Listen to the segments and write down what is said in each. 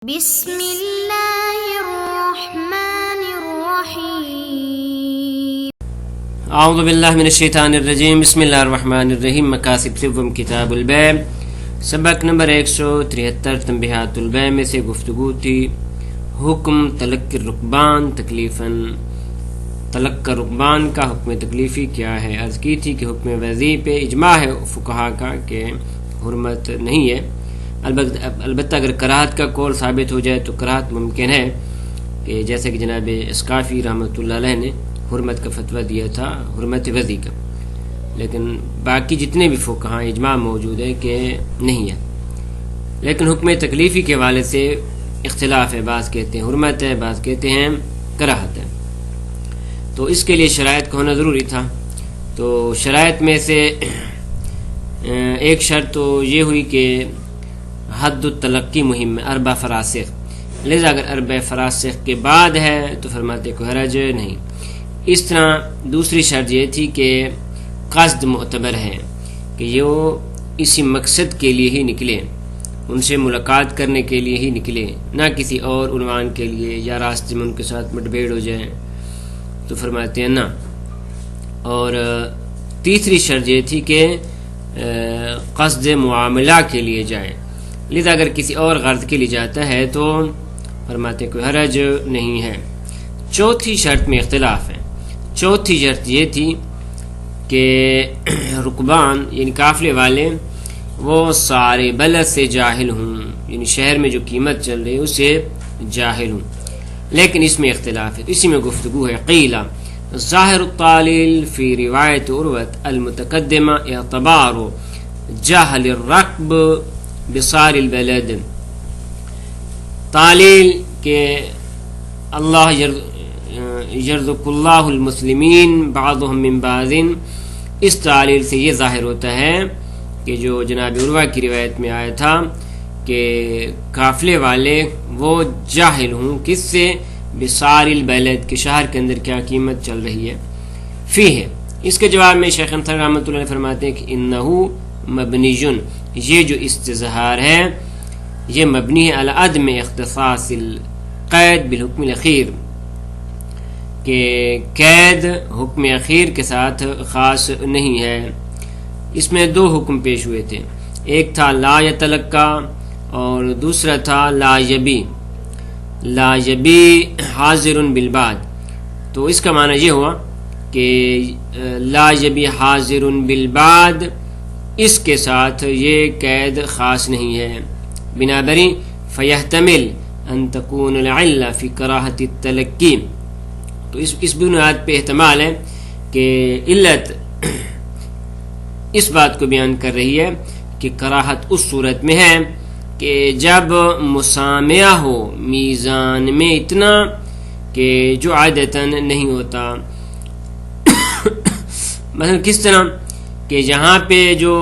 بسم الله الرحمن الرحيم اعوذ باللہ من الشیطان الرجیم بسم اللہ الرحمن الرحیم مقاصد سوم کتاب البیع سبق نمبر 173 تنبیہات البیع میں سے گفتگو تھی حکم تلقی الرکبان تکلیفاً تلقی الرکبان کا حکم تکلیفی کیا ہے. عرض کی تھی کہ حکم وضعی پہ اجماع ہے فقہا کا کہ حرمت نہیں ہے. البتہ اگر کراہت کا قول ثابت ہو جائے تو کراہت ممکن ہے کہ جیسا کہ جناب اسقافی رحمۃ اللہ علیہ نے حرمت کا فتویٰ دیا تھا حرمت وضعی کا، لیکن باقی جتنے بھی فقہاء اجماع موجود ہے کہ نہیں ہے. لیکن حکم تکلیفی کے حوالے سے اختلاف ہے، بعض کہتے ہیں حرمت ہے، بعض کہتے ہیں کراہت ہے. تو اس کے لیے شرائط کا ہونا ضروری تھا. تو شرائط میں سے ایک شرط تو یہ ہوئی کہ حد التلقی مہم میں 4 فراسخ، لہذا اگر 4 فراسخ کے بعد ہے تو فرماتے کوئی حرج نہیں. اس طرح دوسری شرط یہ تھی کہ قصد معتبر ہے کہ یہ اسی مقصد کے لیے ہی نکلے، ان سے ملاقات کرنے کے لیے ہی نکلے، نہ کسی اور عنوان کے لیے یا راستے میں ان کے ساتھ مٹبھیڑ ہو جائے تو فرماتے ہیں نہ. اور تیسری شرط یہ تھی کہ قصد معاملہ کے لیے جائے، لذا اگر کسی اور غرض کے لیے جاتا ہے تو فرماتے کوئی حرج نہیں ہے. چوتھی شرط میں اختلاف ہے. چوتھی شرط یہ تھی کہ رکبان یعنی قافلے والے وہ سارے بلد سے جاہل ہوں، یعنی شہر میں جو قیمت چل رہی ہے اسے جاہل ہوں. لیکن اس میں اختلاف ہے، تو اسی میں گفتگو ہے. قیلا ظاہر التعلیل فی روایت عروت المتقدمہ اعتبار جہل الرکب بصار البلد. تعلیل کہ اللہ یرزق اللہ المسلمین بعضهم من بعض، اس تعلیل سے یہ ظاہر ہوتا ہے کہ جو جناب عروہ کی روایت میں آیا تھا کہ قافلے والے وہ جاہل ہوں کس سے؟ بصار البلد کے شہر کے اندر کیا قیمت چل رہی ہے. فی ہے اس کے جواب میں شیخ انصر رحمۃ اللہ علیہ فرماتے ہیں کہ انہو مبنیٌ، یہ جو استظہار ہے یہ مبنی ہے علی عدم اختصاص القید بالحکم الاخیر، کہ قید حکم اخیر کے ساتھ خاص نہیں ہے. اس میں 2 حکم پیش ہوئے تھے، ایک تھا لا یتلقا اور دوسرا تھا لا یبی. لا یبی حاضر بالبعد، تو اس کا معنی یہ ہوا کہ لا یبی حاضر بالبعد اس کے ساتھ یہ قید خاص نہیں ہے. بنابری فیحتمل ان تکون العلہ فی کراہت التلقی، تو اس بنیاد پہ احتمال ہے کہ علت اس بات کو بیان کر رہی ہے کہ کراہت اس صورت میں ہے کہ جب مسامعہ ہو میزان میں اتنا کہ جو عادتاً نہیں ہوتا. مثلا کس طرح کہ جہاں پہ جو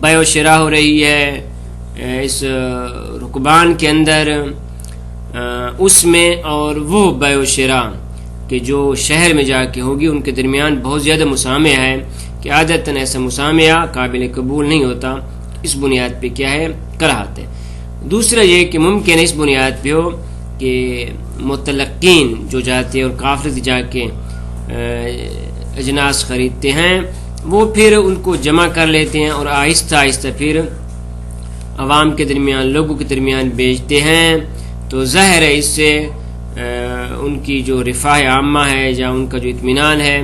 بیع و شراء ہو رہی ہے اس رکبان کے اندر اس میں، اور وہ بیع و شراء کہ جو شہر میں جا کے ہوگی ان کے درمیان بہت زیادہ مسامعہ ہے کہ عادتاً ایسا مسامعہ قابل قبول نہیں ہوتا. اس بنیاد پہ کیا ہے؟ کراہت ہے. دوسرا یہ کہ ممکن ہے اس بنیاد پہ ہو کہ متلقین جو جاتے ہیں اور قافلے سے جا کے اجناس خریدتے ہیں وہ پھر ان کو جمع کر لیتے ہیں اور آہستہ آہستہ پھر عوام کے درمیان لوگوں کے درمیان بیچتے ہیں. تو ظاہر ہے اس سے ان کی جو رفاہ عامہ ہے یا ان کا جو اطمینان ہے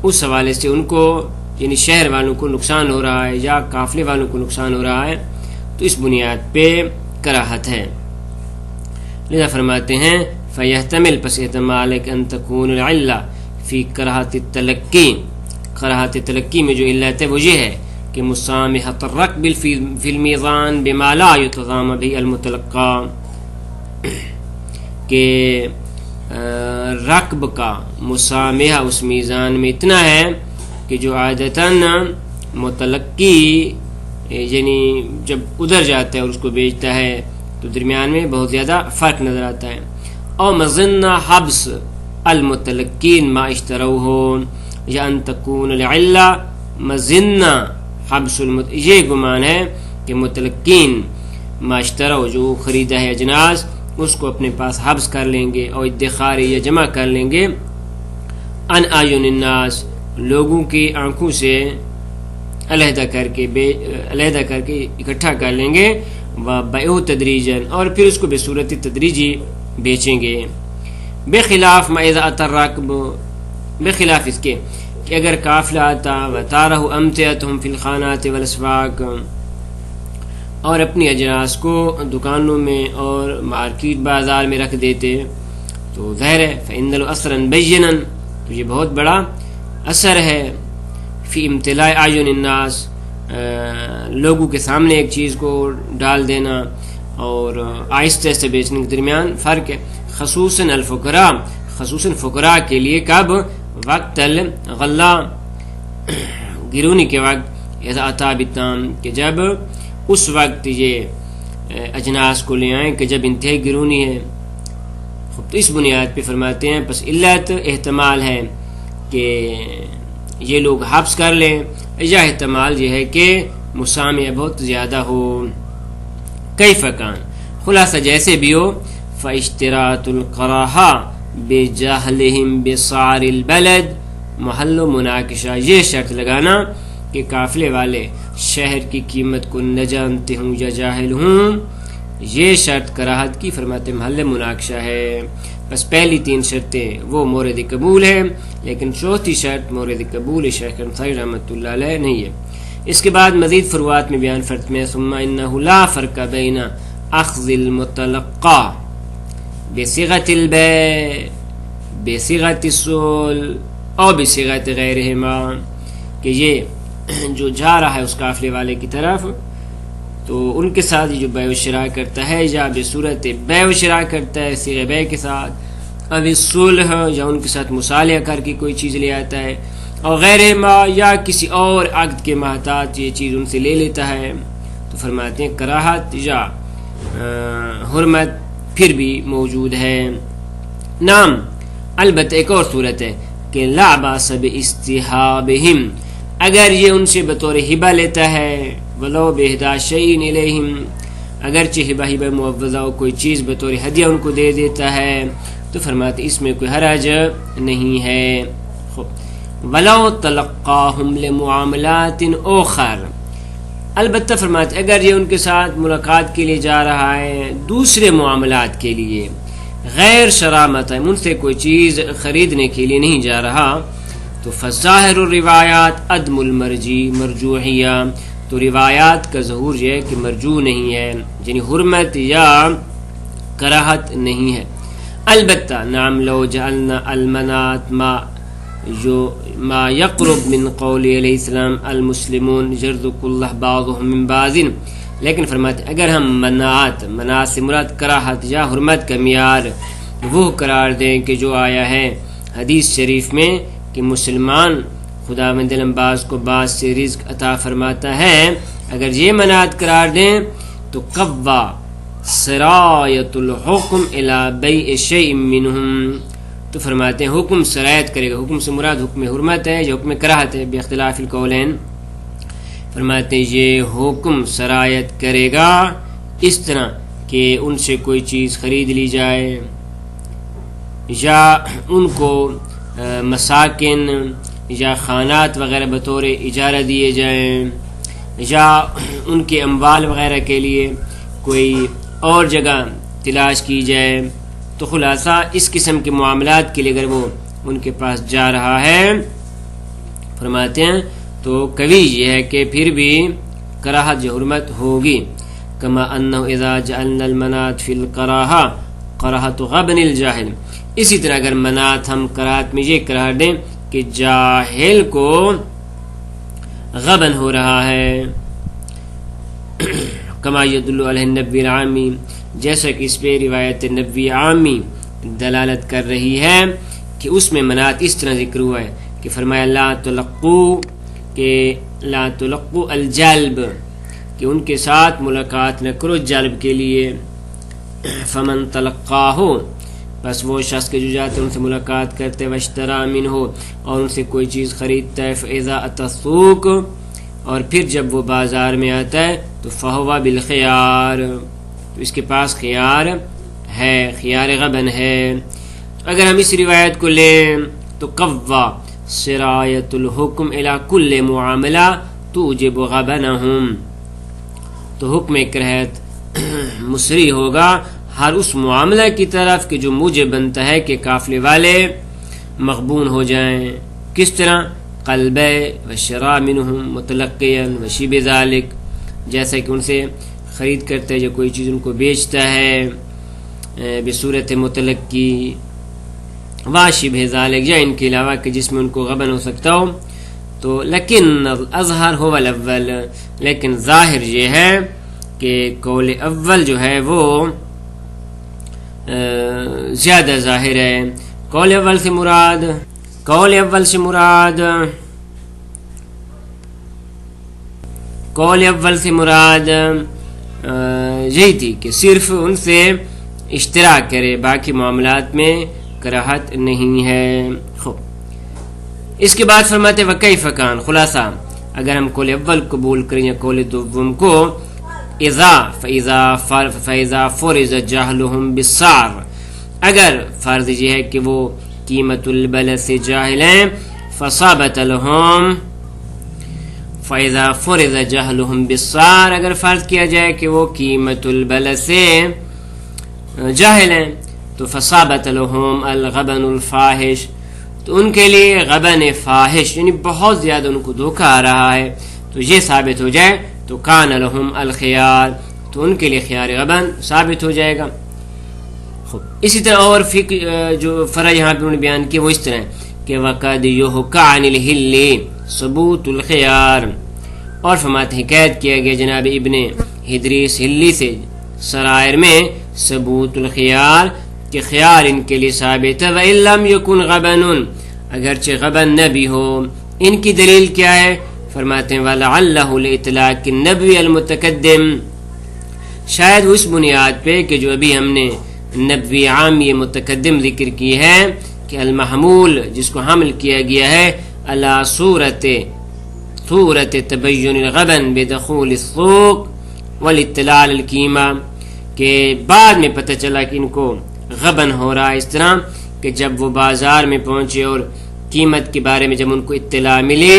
اس حوالے سے ان کو یعنی شہر والوں کو نقصان ہو رہا ہے یا قافلے والوں کو نقصان ہو رہا ہے، تو اس بنیاد پہ کراہت ہے. لذا فرماتے ہیں فیحتمل پس احتمال ہے کہ ان تکون العلہ فی کراہت التلقی، کراہت تلقی میں جو علت ہے وہ یہ ہے کہ مسامحۃ الرکب فی المیزان بما لا یتضام به المتلقی، کہ رکب کا مسامحہ اس میزان میں اتنا ہے کہ جو عادتاً متلقی یعنی جب ادھر جاتا ہے اور اس کو بیچتا ہے تو درمیان میں بہت زیادہ فرق نظر آتا ہے. اور مظنہ حبس المتلقین ما اشتروہ، یا ان تکون العلہ مظنہ حبس یہ گمان ہے کہ متلقین معاشرہ جو خریدا ہے اجناس اس کو اپنے پاس حبس کر لیں گے اور ادخار یا جمع کر لیں گے ان اعین الناس لوگوں کی آنکھوں سے علیحدہ کر کے اکٹھا کر لیں گے وبیعوا تدریجا اور پھر اس کو بصورت تدریجی بیچیں گے بخلاف ما اذا اتى الراكب بخلاف اس کے کہ اگر قافلہ آتا وتارہ امتعتهم فی الخانات والاسواق اور اپنی اجناس کو دکانوں میں اور مارکیٹ بازار میں رکھ دیتے تو ظاہر ہے فإن له اثرا بینا تو یہ بہت بڑا اثر ہے فی امتلاء اعین الناس لوگوں کے سامنے ایک چیز کو ڈال دینا اور آہستہ سے بیچنے کے درمیان فرق ہے خصوصاً الفقراء خصوصاً فقراء کے لیے کب وقت الغلہ گرونی کے وقت اذا اتا بالتام کہ جب اس وقت یہ اجناس کو لے آئیں کہ جب انتہائی گرونی ہے تو اس بنیاد پہ فرماتے ہیں پس علت احتمال ہے کہ یہ لوگ حبس کر لیں یا احتمال یہ ہے کہ مسامع بہت زیادہ ہو کیف کان خلاصہ جیسے بھی ہو فاشتراط القراہا بجہلہم بسعر البلد محل و مناقشہ یہ شرط لگانا کہ قافلے والے شہر کی قیمت کو نہ جانتے ہوں یا جاہل ہوں یہ شرط کراہت کی فرماتے محل مناقشہ ہے بس پہلی 3 شرطیں وہ مورد قبول ہے لیکن چوتھی شرط مورد قبول شیخ انصاری رحمۃ اللہ علیہ نہیں ہے اس کے بعد مزید فروعات میں بیان فرق میں ثم انہ لا فرق بین اخذ المتلقى بصيغة البيع بصيغة السول اور بصيغة غیرہما کہ یہ جو جا رہا ہے اس قافلے والے کی طرف تو ان کے ساتھ جو بیع و شراء کرتا ہے یا بصورت بیع و شراء کرتا ہے صیغہ بیع کے ساتھ اب الصلح یا ان کے ساتھ مصالحہ کر کے کوئی چیز لے آتا ہے اور غیرہما یا کسی اور عقد کے محتاج یہ چیز ان سے لے لیتا ہے تو فرماتے ہیں کراہت یا حرمت پھر بھی موجود ہے نام البتہ ایک اور صورت ہے کہ لا باس باستحابہم اگر یہ ان سے بطور ہبہ لیتا ہے ولو بہدا شیء الیہم اگرچہ ہبہ معوضہ کوئی چیز بطور ہدیہ ان کو دے دیتا ہے تو فرماتے اس میں کوئی حرج نہیں ہے ولو تلقاہم لمعاملات اخر البتہ فرماتے اگر یہ ان کے ساتھ ملاقات کے لیے جا رہا ہے دوسرے معاملات کے لیے غیر شرامت ہے ان سے کوئی چیز خریدنے کے لیے نہیں جا رہا تو فظاہر الروایات عدم مرجوحیہ تو روایات کا ظہور یہ ہے کہ مرجوح نہیں ہے یعنی حرمت یا کراہت نہیں ہے البتہ نعم لو جعلنا المنات ما یقرب من قول علیہ السلام المسلمون یرزق اللہ بعضهم من بعض لیکن فرماتے اگر ہم منات سے مراد کراہت یا حرمت کا معیار وہ قرار دیں کہ جو آیا ہے حدیث شریف میں کہ مسلمان خداوند عالم بعض کو بعض سے رزق عطا فرماتا ہے اگر یہ منات قرار دیں تو قوا سرایت الحکم الی بیع شیء منہم تو فرماتے ہیں حکم سرایت کرے گا حکم سے مراد حکم حرمت ہے یا حکم کراہت ہے باختلاف القولین فرماتے ہیں یہ حکم سرایت کرے گا اس طرح کہ ان سے کوئی چیز خرید لی جائے یا ان کو مساکن یا خانات وغیرہ بطور اجارہ دیے جائیں یا ان کے اموال وغیرہ کے لیے کوئی اور جگہ تلاش کی جائے تو خلاصہ اس قسم کے معاملات کے لیے اگر وہ ان کے پاس جا رہا ہے فرماتے ہیں تو کبھی یہ ہے کہ پھر بھی کراہت یا حرمت ہوگی کما انہ اذا جعلنا المنات فی القراہا کراہت غبن الجاہل اسی طرح اگر منات ہم کراہت میں یہ قرار دیں کہ جاہل کو غبن ہو رہا ہے کما یدل علیہ النبی العامی جیسا کہ اس پہ روایت نبوی عامی دلالت کر رہی ہے کہ اس میں منات اس طرح ذکر ہوا ہے کہ فرمایا لا تلقوا الجلب کہ ان کے ساتھ ملاقات نہ کرو جلب کے لیے فمن تلقاہ بس وہ شخص کے جو جاتے ان سے ملاقات کرتے واشترا منہ اور ان سے کوئی چیز خریدتا ہے فاذا اتى السوق اور پھر جب وہ بازار میں آتا ہے تو فہو بالخیار تو اس کے پاس خیار ہے، خیار غبن ہے. اگر ہم اس روایت کو لیں تو قوا سرایت الحکم الی کل معاملہ توجب غبنہم، تو حکم کراہت مسری ہوگا ہر اس معاملہ کی طرف کہ جو موجب بنتا ہے کہ قافلے والے مغبون ہو جائیں. کس طرح؟ قلب و شراء منہم متلقیا و شبہ ذالک، جیسا کہ ان سے خرید کرتا ہے جو کوئی چیز ان کو بیچتا ہے بصورت متلقی و شبہ ذالک، یا ان کے علاوہ کہ جس میں ان کو غبن ہو سکتا ہو. تو لیکن اظہر ہو الاول، لیکن ظاہر یہ ہے کہ قول اول جو ہے وہ زیادہ ظاہر ہے. قول اول سے مراد یہی تھی کہ صرف ان سے اشتراک کرے، باقی معاملات میں کراہت نہیں ہے. خوب، اس کے بعد فرماتے وکیف کان، خلاصہ اگر ہم قول اول قبول کریں یا قول دوم کو، فَإِذَا فُرِضَ جَهْلُهُمْ بِالسَّعْرِ، اگر فرض یہ ہے کہ وہ قیمت البلد سے جاہل ہیں، فَصَابَتَ لَهُمْ فَإِذَا فُرِضَ جَهْلُهُمْ بِالسَّعْرِ، اگر فرض کیا جائے کہ وہ قیمت البلد سے جاہل ہیں، تو فَصَابَتَ لَهُمْ الْغَبَنُ الْفَاحِشُ، تو ان کے لیے غبن فاحش یعنی بہت زیادہ ان کو دھوکہ آ رہا ہے، تو یہ ثابت ہو جائے تو کان لہم الخیار، تو ان کے لیے خیار غبن ثابت ہو جائے گا. اسی طرح اور جو فرع یہاں پہ انہوں نے بیان کیا وہ اس طرح ہے کہ وقد یحکى عن الحل ثبوت الخیار، اور فرماتے ہیں قید کیا گیا جناب ابن حدریس ہلی سے سرائر میں ثبوت الخیار کہ خیار ان کے لیے ثابت ہے. وَإِن لَمْ يَكُنْ غَبَنٌ، اگرچہ غبن نہ بھی ہو. ان کی دلیل کیا ہے؟ فرماتے ہیں وَلَعَلَّهُ لِإِطْلَاقِ النَّبْوِ الْمُتَقَدِّمِ، شاید اس بنیاد پہ کہ جو ابھی ہم نے نبوی عام یہ متقدم ذکر کی ہے کہ المحمول جس کو حمل کیا گیا ہے علی صورت تبین الغبن بدخول السوق والاطلاع علی القیمہ، کہ بعد میں پتہ چلا کہ ان کو غبن ہو رہا ہے اس طرح کہ جب وہ بازار میں پہنچے اور قیمت کے بارے میں جب ان کو اطلاع ملی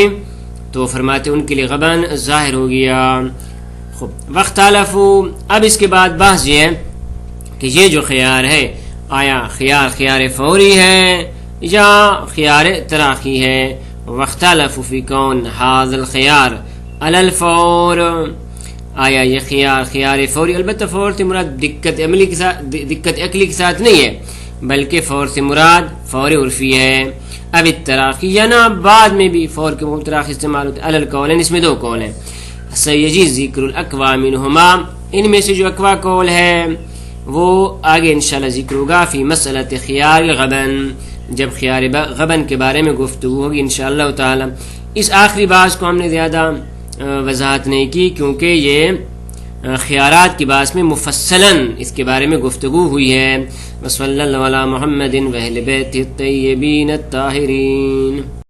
تو فرماتے ان کے لیے غبن ظاہر ہو گیا. خوب، واختلفوا، اب اس کے بعد بحث یہ ہے کہ یہ جو خیار ہے آیا خیار فوری ہے یا خیار تراخی ہے. واختلفوا فی کون ھذا الخیار علی الفور، آیا یہ خیار فوری، البتہ فور سے مراد دقت عقلی کے ساتھ نہیں ہے بلکہ فور سے مراد فور عرفی ہے. اب التراخی یا نا بعد میں بھی فور کے تراخی استعمال ہوتے علی القولین، اس میں دو قول ہیں. سیجی ذکر الاقوى منہما، ان میں سے جو اقوى قول ہے وہ آگے انشاءاللہ ذکر ہوگا فی مسئلہ خیار الغبن، جب خیار غبن کے بارے میں گفتگو ہوگی انشاءاللہ تعالی. اس آخری بات کو ہم نے زیادہ وضاحت نہیں کی کیونکہ یہ خیارات کی بات میں مفصلاً اس کے بارے میں گفتگو ہوئی ہے. وصلی اللہ علی محمد و اہل بیتہ الطیبین الطاہرین.